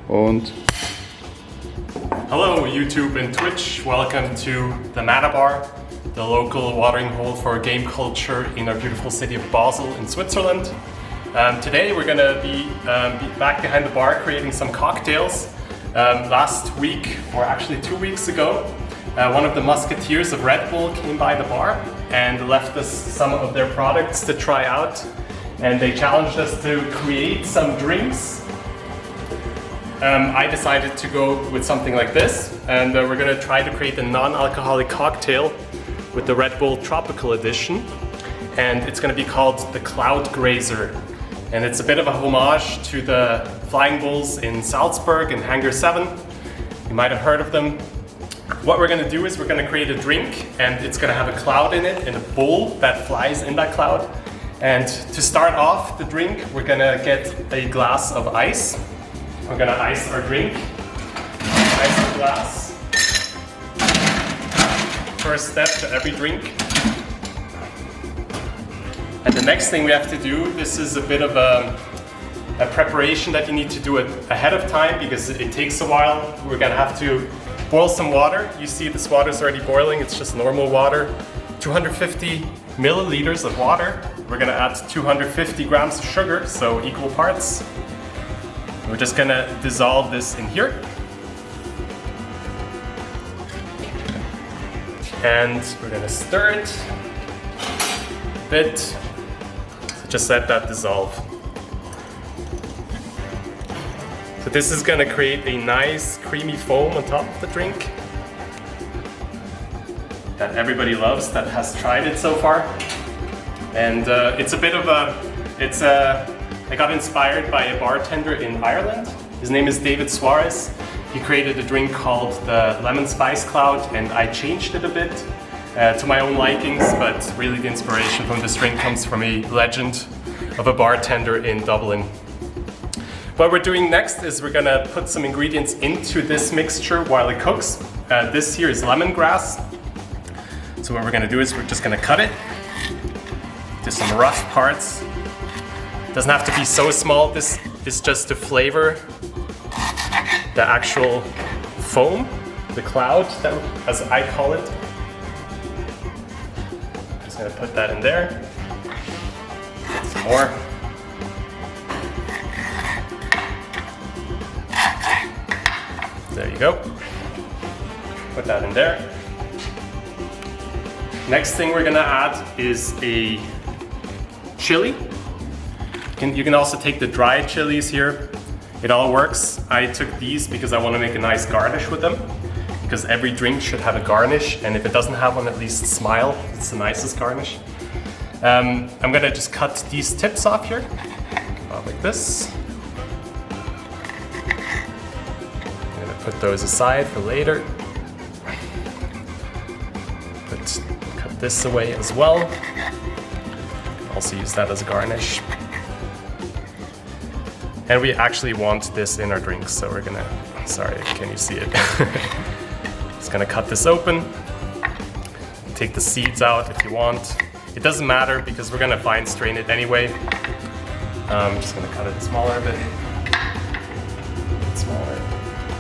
Und hello YouTube and Twitch, welcome to the ManaBar, the local watering hole for game culture in our beautiful city of Basel in Switzerland. Today we're going to be back behind the bar creating some cocktails. Last week, or actually 2 weeks ago, one of the Musketeers of Red Bull came by the bar and left us some of their products to try out. And they challenged us to create some drinks. I decided to go with something like this, and we're going to try to create a non-alcoholic cocktail with the Red Bull Tropical Edition, and it's going to be called the Cloudgrazer, and it's a bit of a homage to the Flying Bulls in Salzburg and Hangar-7. You might have heard of them. What we're going to do is we're going to create a drink, and it's going to have a cloud in it and a bull that flies in that cloud. And to start off the drink, we're going to get a glass of ice. We're going to ice our drink, ice the glass. First step to every drink. And the next thing we have to do, this is a bit of a preparation that you need to do it ahead of time because it takes a while. We're going to have to boil some water. You see this water is already boiling, it's just normal water. 250 milliliters of water. We're going to add 250 grams of sugar, so equal parts. We're just going to dissolve this in here. And we're going to stir it a bit. So just let that dissolve. So this is going to create a nice creamy foam on top of the drink that everybody loves that has tried it so far. And it's a bit of I got inspired by a bartender in Ireland. His name is David Suarez. He created a drink called the Lemon Spice Cloud, and I changed it a bit to my own likings, but really the inspiration from this drink comes from a legend of a bartender in Dublin. What we're doing next is we're gonna put some ingredients into this mixture while it cooks. This here is lemongrass. So what we're gonna do is we're just gonna cut it to some rough parts. Doesn't have to be so small. This is just to flavor the actual foam, the cloud, as I call it. Just gonna put that in there. Some more. There you go. Put that in there. Next thing we're gonna add is a chili. You can also take the dried chilies here. It all works. I took these because I want to make a nice garnish with them. Because every drink should have a garnish, and if it doesn't have one, at least smile. It's the nicest garnish. I'm gonna just cut these tips off here, like this. I'm gonna put those aside for later. Cut this away as well. Also use that as a garnish. And we actually want this in our drink, so we're gonna, sorry, can you see it? Just gonna cut this open. Take the seeds out if you want. It doesn't matter because we're gonna fine strain it anyway. I'm just gonna cut it smaller a bit. Smaller.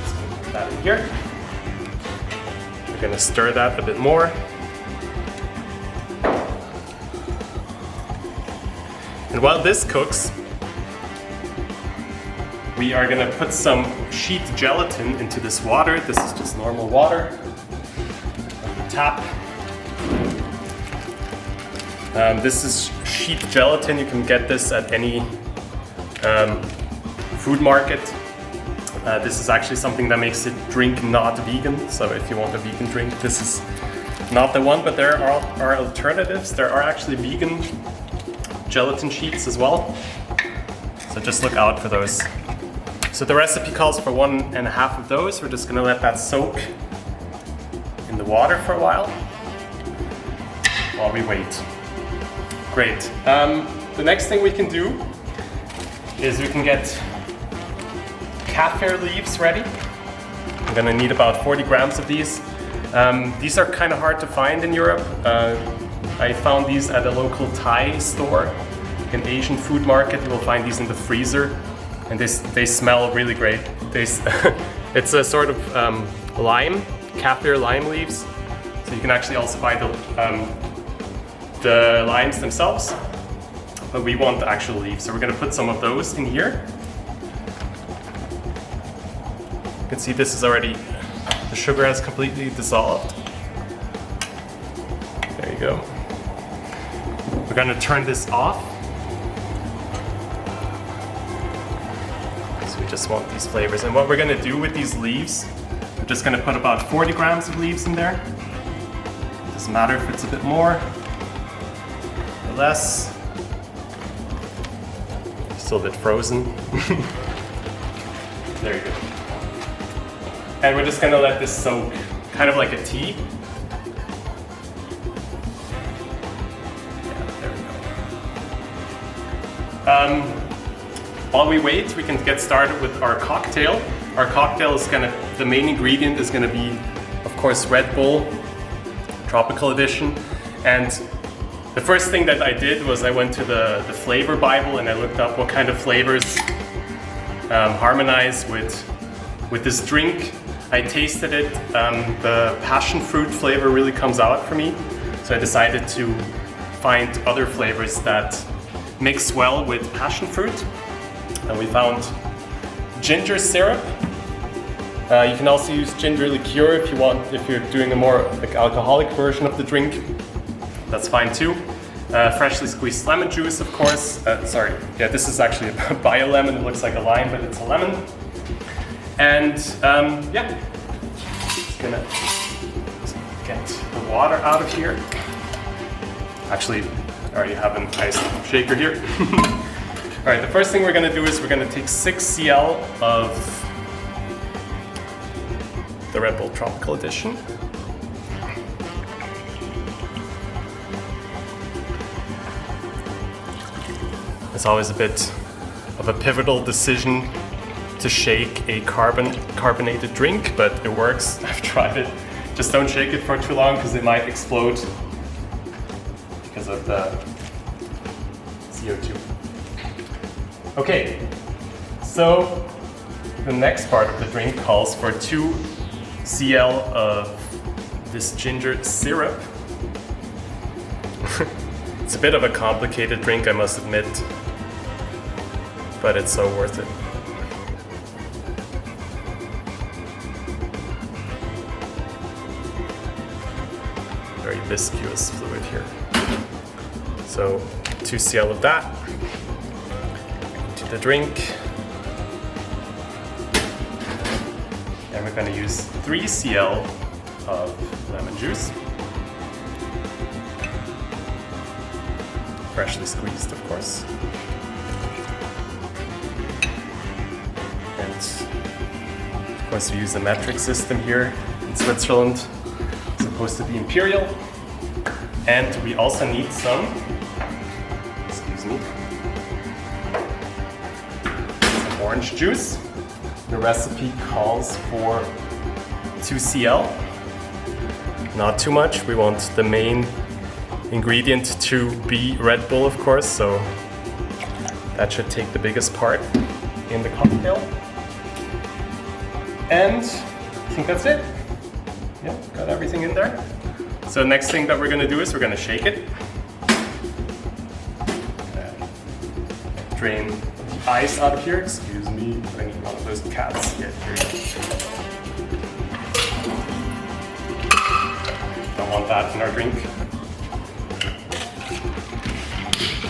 Just gonna put that in here. We're gonna stir that a bit more. And while this cooks, we are going to put some sheet gelatin into this water. This is just normal water. Tap. This is sheet gelatin. You can get this at any food market. This is actually something that makes it drink not vegan. So if you want a vegan drink, this is not the one, but there are alternatives. There are actually vegan gelatin sheets as well. So just look out for those. So the recipe calls for 1.5 of those. We're just gonna let that soak in the water for a while we wait. Great. The next thing we can do is we can get kaffir leaves ready. I'm gonna need about 40 grams of these. These are kind of hard to find in Europe. I found these at a local Thai store. An Asian food market, you will find these in the freezer. And they smell really great. it's a sort of lime, kaffir lime leaves. So you can actually also buy the limes themselves, but we want the actual leaves. So we're gonna put some of those in here. You can see this is already, the sugar has completely dissolved. There you go. We're gonna turn this off. So we just want these flavors. And what we're gonna do with these leaves, we're just gonna put about 40 grams of leaves in there. Doesn't matter if it's a bit more or less. Still a bit frozen. There you go. And we're just gonna let this soak, kind of like a tea. Yeah, there we go. While we wait, we can get started with our cocktail. Our cocktail is the main ingredient is gonna be, of course, Red Bull Tropical Edition. And the first thing that I did was I went to the flavor Bible and I looked up what kind of flavors harmonize with this drink. I tasted it, the passion fruit flavor really comes out for me. So I decided to find other flavors that mix well with passion fruit. And we found ginger syrup. You can also use ginger liqueur if you want, if you're doing a more like alcoholic version of the drink. That's fine too. Freshly squeezed lemon juice, of course. Sorry, yeah, this is actually a bio lemon. It looks like a lime, but it's a lemon. And yeah, just gonna get the water out of here. Actually, I already have an ice shaker here. All right, the first thing we're gonna do is we're gonna take 6 cl of the Red Bull Tropical Edition. It's always a bit of a pivotal decision to shake a carbonated drink, but it works. I've tried it. Just don't shake it for too long because it might explode because of the CO2. Okay, so the next part of the drink calls for 2 cl of this ginger syrup. It's a bit of a complicated drink, I must admit, but it's so worth it. Very viscous fluid here. So 2 cl of that into the drink. And we're going to use 3 cl of lemon juice. Freshly squeezed, of course. And of course we use the metric system here in Switzerland. It's supposed to be imperial. And we also need some, excuse me, some orange juice. The recipe calls for 2 cl. Not too much, we want the main ingredient to be Red Bull, of course, so that should take the biggest part in the cocktail. And I think that's it. Yeah, got everything in there. So next thing that we're gonna do is we're gonna shake it. Drain the ice out of here. Excuse me, I need one of those cats. Yeah, here you go. Don't want that in our drink.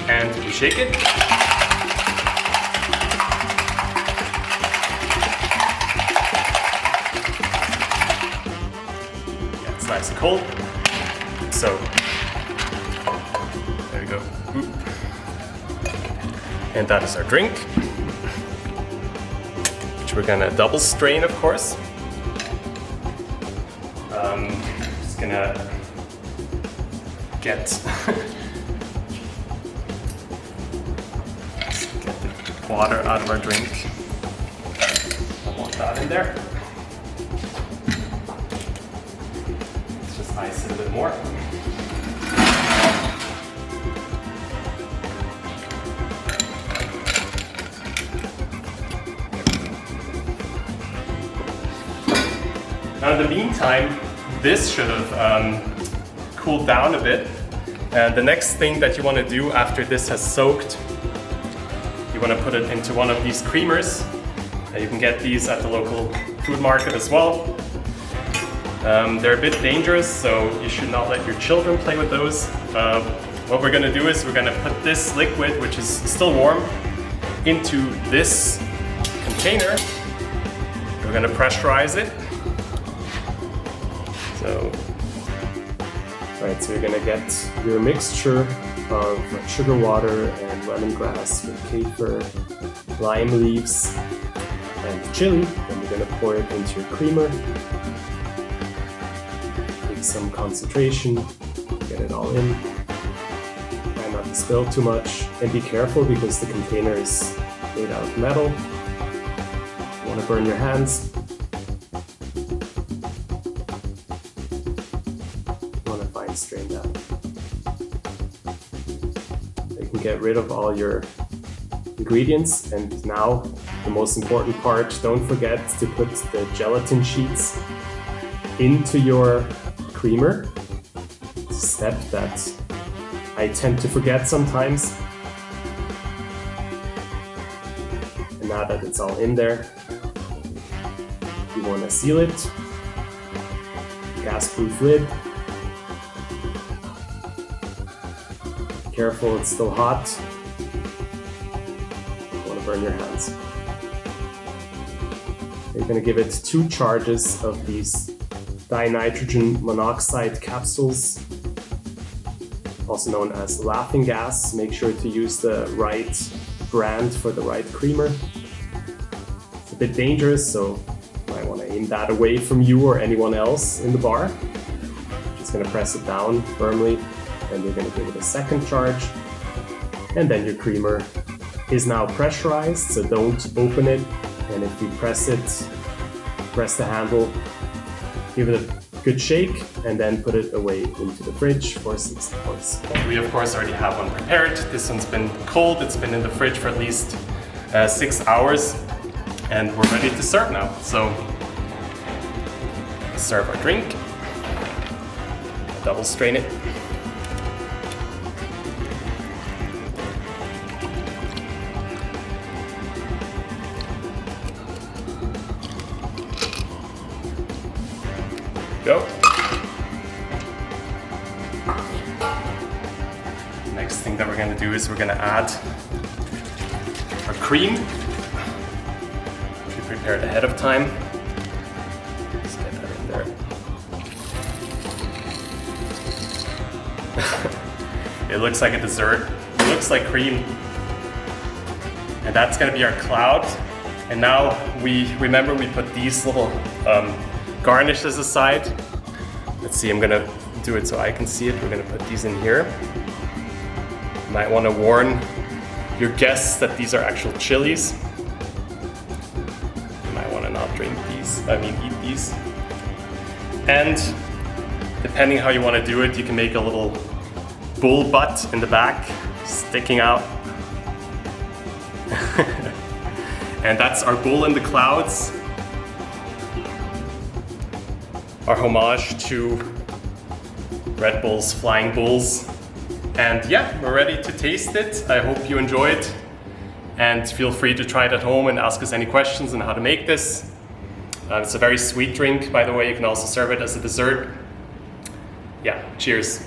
And we shake it. Yeah, it's nice and cold. So, there we go. And that is our drink, which we're gonna double strain, of course. Just gonna get water out of our drink. I want that in there. Let's just ice it a bit more. Now in the meantime, this should have cooled down a bit. And the next thing that you want to do after this has soaked, you want to put it into one of these creamers. You can get these at the local food market as well. They're a bit dangerous, so you should not let your children play with those. What we're going to do is we're going to put this liquid, which is still warm, into this container. We're going to pressurize it. So you're going to get your mixture of sugar water and lemongrass with kefir, lime leaves, and chili. Then you're going to pour it into your creamer. Take some concentration, get it all in. Try not to spill too much, and be careful because the container is made out of metal. You want to burn your hands. Strain that. You can get rid of all your ingredients, and now the most important part, don't forget to put the gelatin sheets into your creamer. It's a step that I tend to forget sometimes. And now that it's all in there, you want to seal it. Gas-proof lid. Careful, it's still hot. You want to burn your hands. You're going to give it 2 charges of these dinitrogen monoxide capsules, also known as laughing gas. Make sure to use the right brand for the right creamer. It's a bit dangerous, so you might want to aim that away from you or anyone else in the bar. Just going to press it down firmly. And you're going to give it a second charge, and then your creamer is now pressurized, so don't open it. And if you press the handle, give it a good shake, and then put it away into the fridge for 6 hours. We of course already have one prepared. This one's been cold, it's been in the fridge for at least 6 hours, and we're ready to serve now. So let's serve our drink, double strain it. Go. Next thing that we're going to do is we're going to add our cream, which we prepared ahead of time. Let's get that in there. It looks like a dessert. It looks like cream. And that's going to be our cloud. And now we put these little garnishes aside. Let's see, I'm gonna do it so I can see it. We're gonna put these in here. You might want to warn your guests that these are actual chilies. You might want to not eat these. And depending how you want to do it, you can make a little bull butt in the back sticking out. And that's our bull in the clouds. Our homage to Red Bull's Flying Bulls. And yeah, we're ready to taste it. I hope you enjoyed, and feel free to try it at home and ask us any questions on how to make this. It's a very sweet drink, by the way. You can also serve it as a dessert. Yeah, cheers.